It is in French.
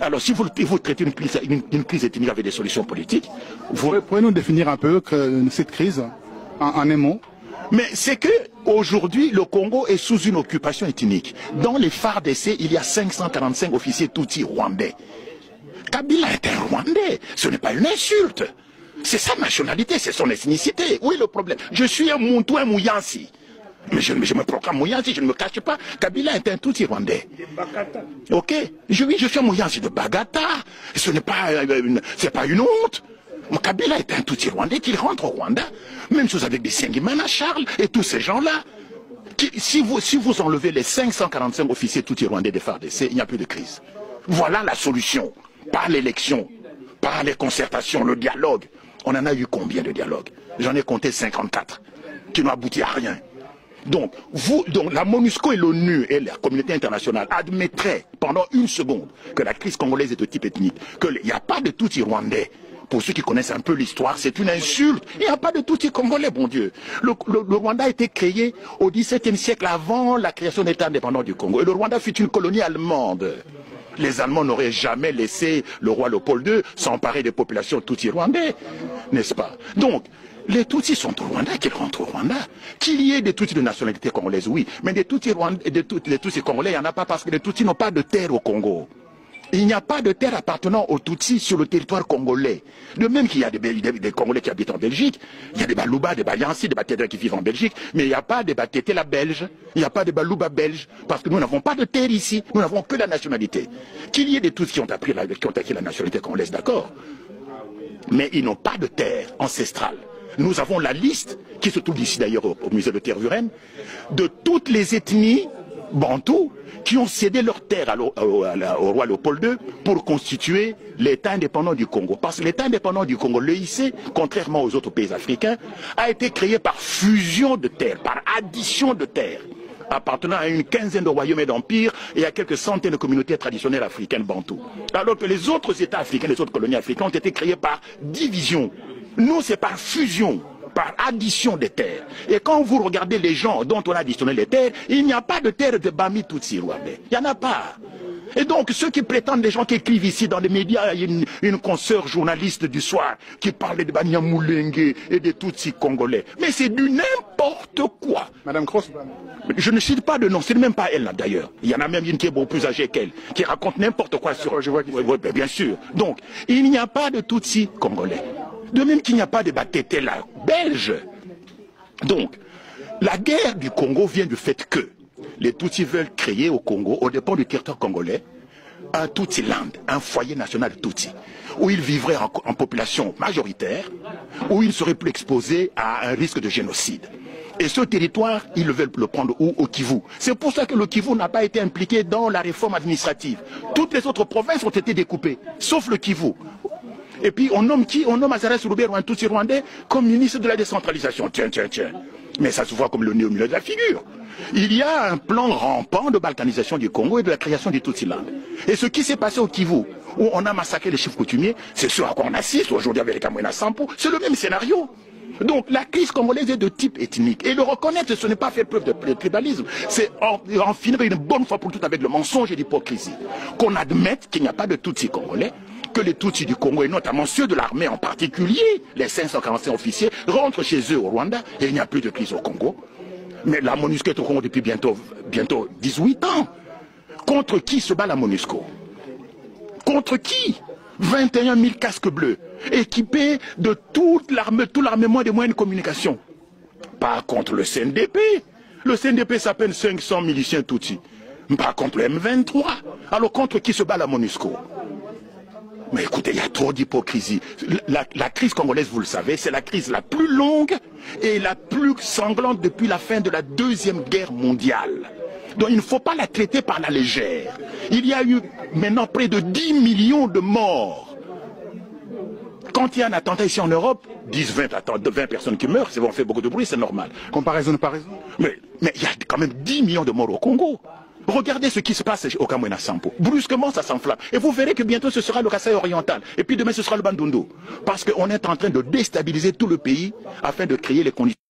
Alors, si vous traitez une crise ethnique avec des solutions politiques, vous... Pouvez-nous définir un peu cette crise en un mot? Mais c'est que aujourd'hui, le Congo est sous une occupation ethnique. Dans les FARDC, il y a 545 officiers Tutsis rwandais. Kabila est un Rwandais. Ce n'est pas une insulte. C'est sa nationalité, c'est son ethnicité. Où est le problème? Je suis un Muntu, un Mouyansi. Mais je me proclame Mouyansi, je ne me cache pas. Kabila est un Tutsi rwandais. Ok? Je suis un Mouyansi de Bagata. Ce n'est pas, c'est pas une honte. Kabila est un Tutsi rwandais qui rentre au Rwanda. Même chose avec des Sengimana Charles et tous ces gens-là. Si vous enlevez les 545 officiers Tutsi rwandais des FARDC, il n'y a plus de crise. Voilà la solution. Par l'élection, par les concertations, le dialogue. On en a eu combien de dialogues? J'en ai compté 54, qui n'ont abouti à rien. Donc, la MONUSCO et l'ONU et la communauté internationale admettraient pendant une seconde que la crise congolaise est de type ethnique, qu'il n'y a pas de Tutsi rwandais. Pour ceux qui connaissent un peu l'histoire, c'est une insulte. Il n'y a pas de Tutsi congolais, bon Dieu. Le Rwanda a été créé au XVIIe siècle avant la création de l'État indépendant du Congo. Et le Rwanda fut une colonie allemande. Les Allemands n'auraient jamais laissé le roi Léopold II s'emparer des populations Tutsi rwandais, n'est-ce pas? Donc, les Tutsis sont au Rwanda, qu'ils rentrent au Rwanda. Qu'il y ait des Tutsis de nationalité congolaise, oui. Mais des Tutsis congolais, il n'y en a pas parce que les Tutsis n'ont pas de terre au Congo. Il n'y a pas de terre appartenant aux Tutsis sur le territoire congolais. De même qu'il y a des Congolais qui habitent en Belgique, il y a des Balouba, des Bayansi, des Batédra qui vivent en Belgique, mais il n'y a pas de Batétela belges, il n'y a pas de Balouba belges, parce que nous n'avons pas de terre ici, nous n'avons que la nationalité. Qu'il y ait des Tutsis qui ont acquis la nationalité congolaise, d'accord, mais ils n'ont pas de terre ancestrale. Nous avons la liste, qui se trouve ici d'ailleurs au musée de Tervuren, de toutes les ethnies bantous qui ont cédé leur terre au roi Léopold II pour constituer l'État indépendant du Congo. Parce que l'État indépendant du Congo, l'EIC, contrairement aux autres pays africains, a été créé par fusion de terres, par addition de terres, appartenant à une quinzaine de royaumes et d'empires et à quelques centaines de communautés traditionnelles africaines bantoues. Alors que les autres États africains, les autres colonies africaines ont été créés par division. Nous, c'est par fusion, par addition des terres. Et quand vous regardez les gens dont on a additionné les terres, il n'y a pas de terre de Bami Tutsi rwandais. Il n'y en a pas. Et donc, ceux qui prétendent, les gens qui écrivent ici dans les médias, il y a une consoeur journaliste du soir qui parlait de Banyamulenge et des Tutsis congolais. Mais c'est du n'importe quoi. Madame Cross. Je ne cite pas de nom, c'est même pas elle là d'ailleurs. Il y en a même une qui est beaucoup plus âgée qu'elle, qui raconte n'importe quoi sur... Je vois oui, bien sûr. Donc, il n'y a pas de Tutsis congolais. De même qu'il n'y a pas de Batétela belge. Donc, la guerre du Congo vient du fait que les Tutsis veulent créer au Congo, au dépend du territoire congolais, un Tutsiland, un foyer national Tutsi, où ils vivraient en population majoritaire, où ils seraient plus exposés à un risque de génocide. Et ce territoire, ils veulent le prendre où? Au Kivu. C'est pour ça que le Kivu n'a pas été impliqué dans la réforme administrative. Toutes les autres provinces ont été découpées, sauf le Kivu. Et puis on nomme qui? On nomme Azarès Roubert, un Tutsi rwandais, comme ministre de la décentralisation. Tiens. Mais ça se voit comme le nez au milieu de la figure. Il y a un plan rampant de balkanisation du Congo et de la création du Tutsiland. Et ce qui s'est passé au Kivu, où on a massacré les chefs coutumiers, c'est ce à quoi on assiste aujourd'hui avec les Kamwina Sampo, c'est le même scénario. Donc la crise congolaise est de type ethnique. Et le reconnaître, ce n'est pas faire preuve de tribalisme, c'est en finir une bonne fois pour toutes avec le mensonge et l'hypocrisie. Qu'on admette qu'il n'y a pas de Tutsis congolais, que les Tutsis du Congo, et notamment ceux de l'armée en particulier, les 545 officiers, rentrent chez eux au Rwanda et il n'y a plus de crise au Congo. Mais la MONUSCO est au Congo depuis bientôt 18 ans. Contre qui se bat la MONUSCO? Contre qui? 21 000 casques bleus, équipés de tout l'armement des moyens de communication. Pas contre le CNDP. Le CNDP s'appelle 500 miliciens Tutsis. Pas contre le M23. Alors contre qui se bat la MONUSCO? Mais écoutez, il y a trop d'hypocrisie. La crise congolaise, vous le savez, c'est la crise la plus longue et la plus sanglante depuis la fin de la Deuxième Guerre mondiale. Donc il ne faut pas la traiter par la légère. Il y a eu maintenant près de 10 millions de morts. Quand il y a un attentat ici en Europe, 10-20 personnes qui meurent, on fait beaucoup de bruit, c'est normal. Comparaison, pas raison. Mais il y a quand même 10 millions de morts au Congo. Regardez ce qui se passe au Kamwina Sampo. Brusquement, ça s'enflamme. Et vous verrez que bientôt, ce sera le Kasaï oriental. Et puis demain, ce sera le Bandundu. Parce qu'on est en train de déstabiliser tout le pays afin de créer les conditions.